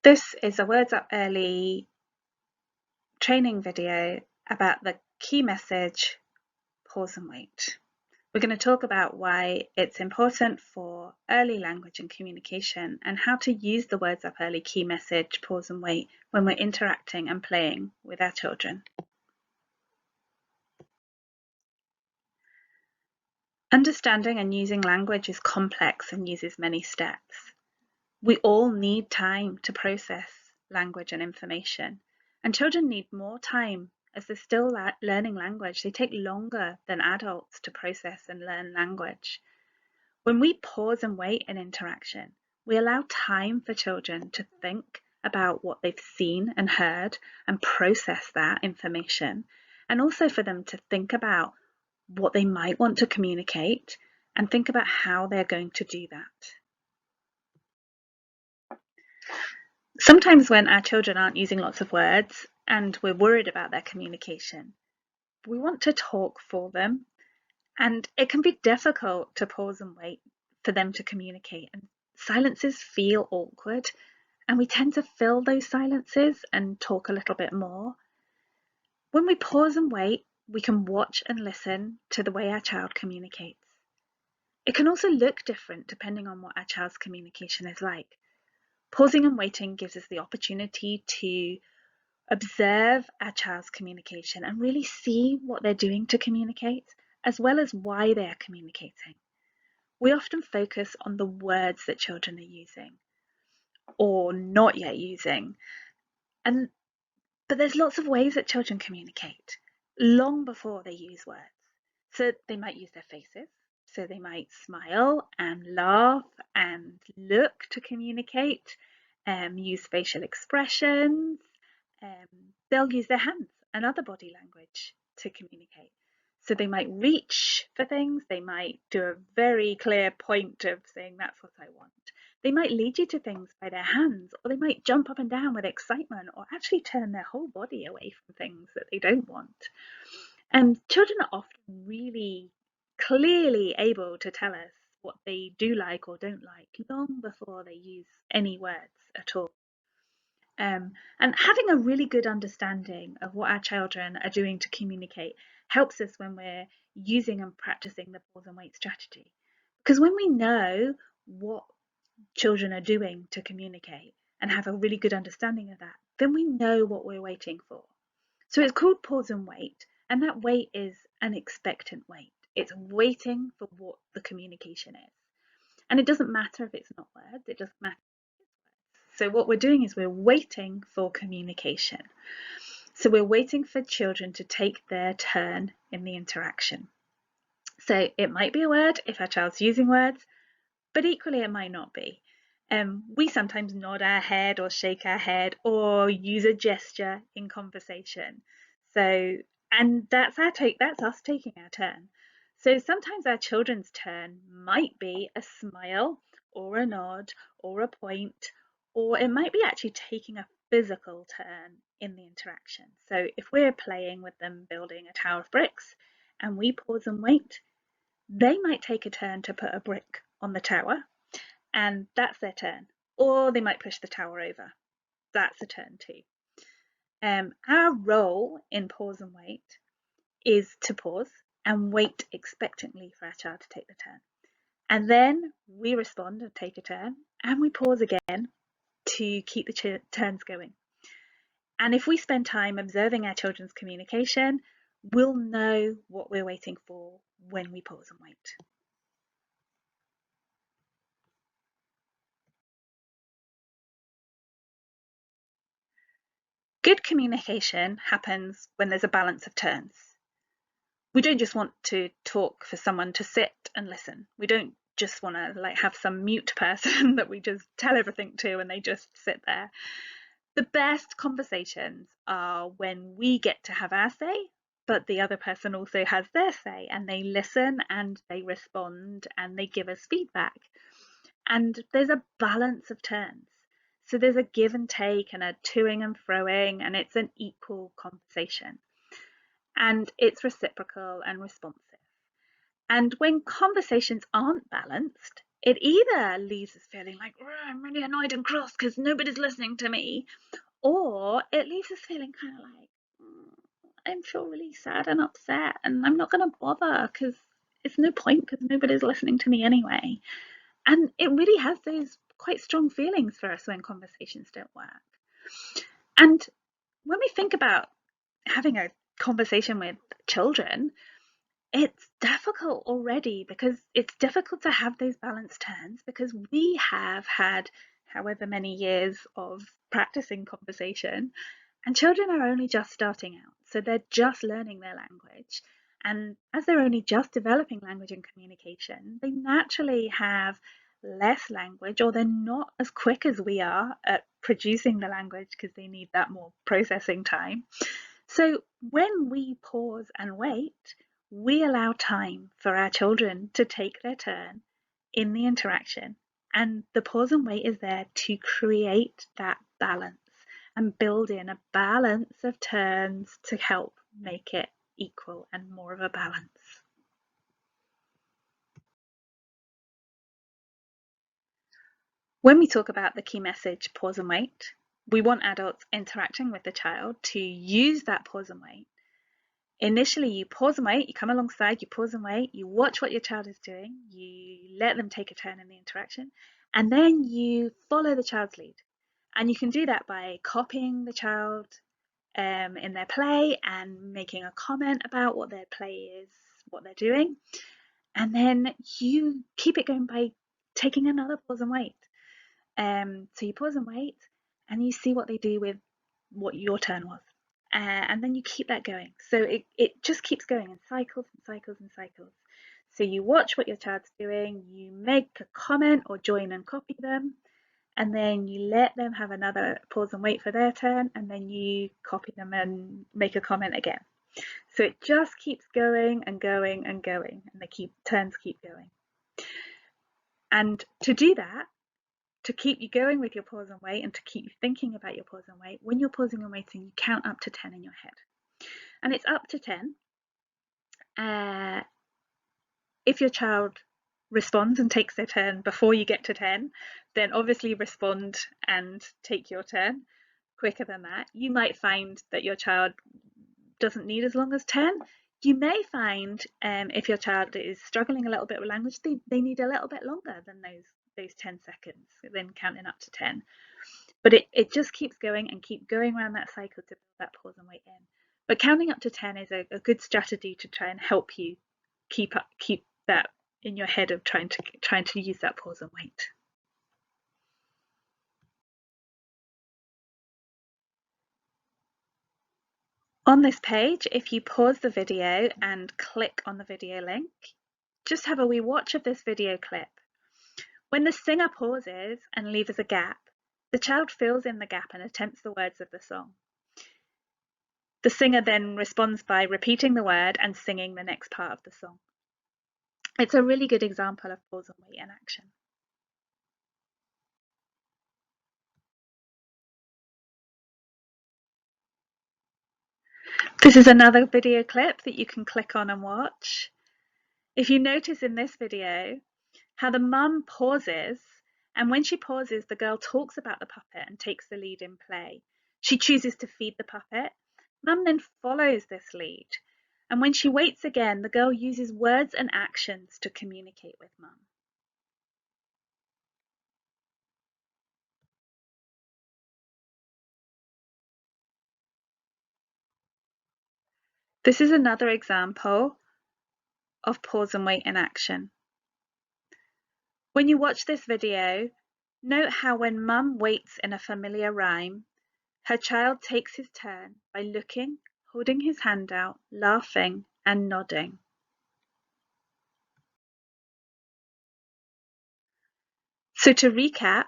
This is a WordsUp Early training video about the key message, pause and wait. We're going to talk about why it's important for early language and communication and how to use the WordsUp Early key message, pause and wait when we're interacting and playing with our children. Understanding and using language is complex and uses many steps. We all need time to process language and information, and children need more time as they're still learning language. They take longer than adults to process and learn language. When we pause and wait in interaction, we allow time for children to think about what they've seen and heard and process that information, and also for them to think about what they might want to communicate and think about how they're going to do that. Sometimes when our children aren't using lots of words and we're worried about their communication, we want to talk for them, and it can be difficult to pause and wait for them to communicate, and silences feel awkward, and we tend to fill those silences and talk a little bit more. When we pause and wait, we can watch and listen to the way our child communicates. It can also look different depending on what our child's communication is like. Pausing and waiting gives us the opportunity to observe our child's communication and really see what they're doing to communicate, as well as why they are communicating. We often focus on the words that children are using or not yet using, but there's lots of ways that children communicate long before they use words. So they might use their faces. So they might smile and laugh and look to communicate, use facial expressions. They'll use their hands and other body language to communicate. So they might reach for things. They might do a very clear point of saying, that's what I want. They might lead you to things by their hands, or they might jump up and down with excitement, or actually turn their whole body away from things that they don't want. And children are often really clearly able to tell us what they do like or don't like long before they use any words at all. And having a really good understanding of what our children are doing to communicate helps us when we're using and practicing the pause and wait strategy. Because when we know what children are doing to communicate and have a really good understanding of that, then we know what we're waiting for. So it's called pause and wait, and that wait is an expectant wait. It's waiting for what the communication is. And it doesn't matter if it's not words, it doesn't matter. So what we're doing is we're waiting for communication. So we're waiting for children to take their turn in the interaction. So it might be a word if our child's using words, but equally it might not be. We sometimes nod our head or shake our head or use a gesture in conversation. And that's us taking our turn. So sometimes our children's turn might be a smile or a nod or a point, or it might be actually taking a physical turn in the interaction. So if we're playing with them building a tower of bricks and we pause and wait, they might take a turn to put a brick on the tower, and that's their turn. Or they might push the tower over. That's a turn too. Our role in pause and wait is to pause and wait expectantly for our child to take the turn. And then we respond and take a turn, and we pause again to keep the turns going. And if we spend time observing our children's communication, we'll know what we're waiting for when we pause and wait. Good communication happens when there's a balance of turns. We don't just want to talk for someone to sit and listen. We don't just want to have some mute person that we just tell everything to and they just sit there. The best conversations are when we get to have our say, but the other person also has their say, and they listen and they respond and they give us feedback. And there's a balance of turns. So there's a give and take and a toing and froing, and it's an equal conversation. And it's reciprocal and responsive. And when conversations aren't balanced, It either leaves us feeling like, "Oh, I'm really annoyed and cross because nobody's listening to me," or it leaves us feeling kind of like, I feel really sad and upset and I'm not going to bother because it's no point because nobody's listening to me anyway. And it really has those quite strong feelings for us when conversations don't work. And when we think about having a conversation with children, it's difficult already because it's difficult to have those balanced turns because we have had however many years of practicing conversation, and children are only just starting out. So they're just learning their language. And as they're only just developing language and communication, they naturally have less language, or they're not as quick as we are at producing the language because they need that more processing time. So when we pause and wait, we allow time for our children to take their turn in the interaction. And the pause and wait is there to create that balance and build in a balance of turns to help make it equal and more of a balance. When we talk about the key message, pause and wait, we want adults interacting with the child to use that pause and wait. Initially, you pause and wait, you come alongside, you pause and wait, you watch what your child is doing, you let them take a turn in the interaction, and then you follow the child's lead. And you can do that by copying the child in their play and making a comment about what their play is, what they're doing. And then you keep it going by taking another pause and wait. So you pause and wait and you see what they do with what your turn was. And then you keep that going. So it just keeps going in cycles and cycles and cycles. So you watch what your child's doing, you make a comment or join and copy them, and then you let them have another pause and wait for their turn, and then you copy them and make a comment again. So it just keeps going and going and going, and the turns keep going. And to do that, to keep you going with your pause and wait and to keep you thinking about your pause and wait, when you're pausing and waiting, you count up to 10 in your head. And it's up to 10. If your child responds and takes their turn before you get to 10, then obviously respond and take your turn quicker than that. You might find that your child doesn't need as long as 10. You may find if your child is struggling a little bit with language, they need a little bit longer than those 10 seconds, then counting up to 10. But it just keeps going and keep going around that cycle to build that pause and wait in. But counting up to 10 is a good strategy to try and help you keep that in your head of trying to use that pause and wait. On this page, if you pause the video and click on the video link, just have a wee watch of this video clip. When the singer pauses and leaves a gap, the child fills in the gap and attempts the words of the song. The singer then responds by repeating the word and singing the next part of the song. It's a really good example of pause and wait in action. This is another video clip that you can click on and watch. If you notice in this video how the mum pauses, and when she pauses, the girl talks about the puppet and takes the lead in play. She chooses to feed the puppet. Mum then follows this lead. And when she waits again, the girl uses words and actions to communicate with mum. This is another example of pause and wait in action. When you watch this video, note how when mum waits in a familiar rhyme, her child takes his turn by looking, holding his hand out, laughing and nodding. So to recap,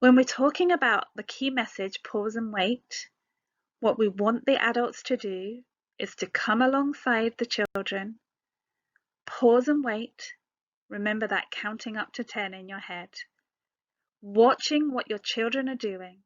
when we're talking about the key message, pause and wait, what we want the adults to do is to come alongside the children, pause and wait, remember that counting up to 10 in your head, watching what your children are doing,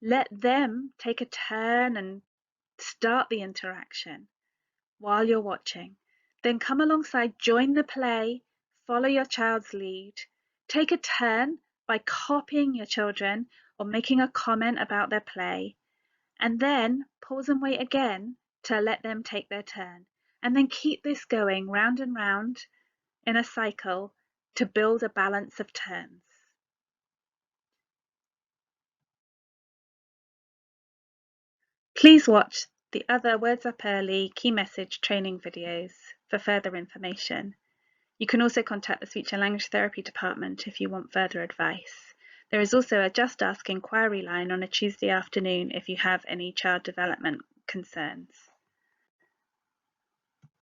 let them take a turn and start the interaction while you're watching. Then come alongside, join the play, follow your child's lead. Take a turn by copying your children or making a comment about their play, and then pause and wait again to let them take their turn. And then keep this going round and round in a cycle to build a balance of turns. Please watch the other WordsUp Early key message training videos for further information. You can also contact the Speech and Language Therapy Department if you want further advice. There is also a Just Ask inquiry line on a Tuesday afternoon if you have any child development concerns.